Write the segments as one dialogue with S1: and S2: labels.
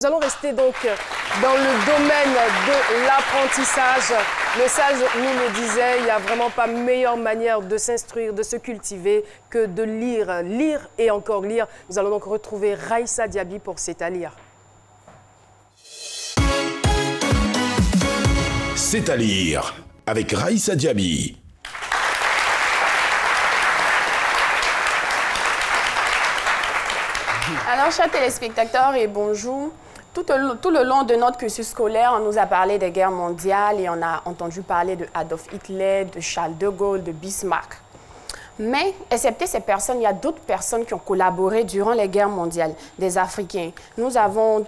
S1: Nous allons rester donc dans le domaine de l'apprentissage. Le sage nous le disait, il n'y a vraiment pas meilleure manière de s'instruire, de se cultiver que de lire. Lire et encore lire. Nous allons donc retrouver Raïssa Diaby pour C'est à lire.
S2: C'est à lire avec Raïssa Diaby.
S3: Alors, chers téléspectateurs, et bonjour. Tout le long de notre cursus scolaire, on nous a parlé des guerres mondiales et on a entendu parler de Adolf Hitler, de Charles de Gaulle, de Bismarck. Mais, excepté ces personnes, il y a d'autres personnes qui ont collaboré durant les guerres mondiales, des Africains. Nous avons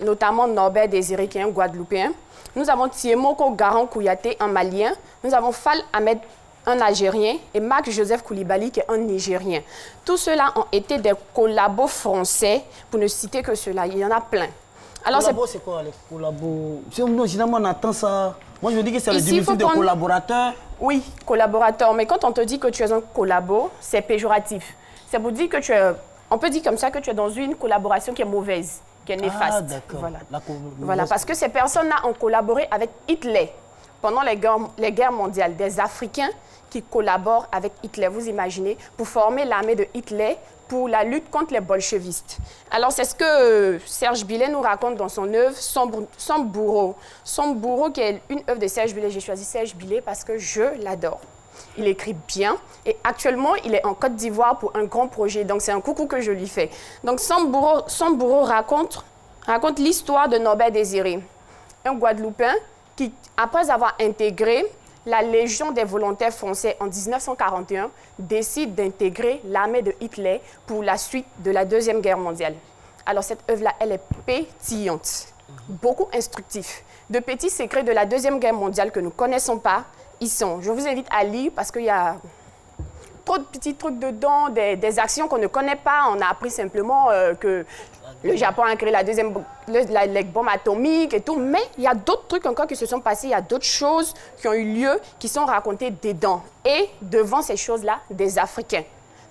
S3: notamment Norbert Désiré, qui est un Guadeloupéen. Nous avons Thiemoko Garan Kouyaté, un Malien. Nous avons Fall Ahmed, un Algérien, et Marc-Joseph Koulibaly, qui est un Nigérien. Tous ceux-là ont été des collabos français, pour ne citer que ceux-là. Il y en a plein. Alors,
S4: c'est quoi les collabos? Généralement, on attend ça. Moi, je me dis que c'est le diminutif de collaborateurs.
S3: Oui, collaborateur. Mais quand on te dit que tu es un collabo, c'est péjoratif. C'est pour dire que tu es... On peut dire comme ça que tu es dans une collaboration qui est mauvaise, qui est néfaste.
S4: Ah, d'accord.
S3: Voilà, parce que ces personnes-là ont collaboré avec Hitler pendant les guerres mondiales. Des Africains qui collaborent avec Hitler, vous imaginez, pour former l'armée de Hitler pour la lutte contre les bolchevistes. Alors, c'est ce que Serge Billet nous raconte dans son œuvre Son bourreau. Son bourreau, qui est une œuvre de Serge Billet. J'ai choisi Serge Billet parce que je l'adore. Il écrit bien et actuellement, il est en Côte d'Ivoire pour un grand projet. Donc, c'est un coucou que je lui fais. Donc, Son bourreau raconte l'histoire de Norbert Désiré, un Guadeloupéen qui, après avoir intégré la Légion des volontaires français en 1941, décide d'intégrer l'armée de Hitler pour la suite de la Deuxième Guerre mondiale. Alors cette œuvre-là, elle est pétillante, beaucoup instructif. De petits secrets de la Deuxième Guerre mondiale que nous ne connaissons pas, ils sont. Je vous invite à lire parce qu'il y a trop de petits trucs dedans, des actions qu'on ne connaît pas. On a appris simplement que le Japon a créé les bombes atomiques et tout. Mais il y a d'autres trucs encore qui se sont passés. Il y a d'autres choses qui ont eu lieu, qui sont racontées dedans. Et devant ces choses-là, des Africains.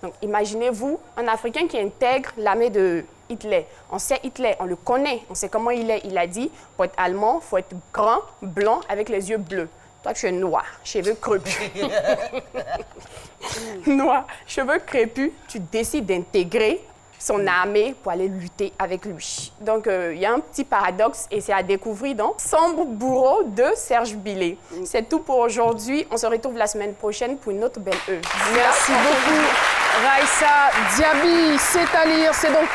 S3: Donc imaginez-vous un Africain qui intègre l'armée de Hitler. On sait Hitler, on le connaît, on sait comment il est. Il a dit, pour être allemand, il faut être grand, blanc, avec les yeux bleus. Toi, tu es noir, cheveux crépus. Noir, cheveux crépus, tu décides d'intégrer son armée pour aller lutter avec lui. Donc, il y a un petit paradoxe et c'est à découvrir dans Son bourreau de Serge Billet. C'est tout pour aujourd'hui. On se retrouve la semaine prochaine pour une autre belle œuvre.
S1: Merci beaucoup, Raïssa Diaby. C'est à lire, c'est donc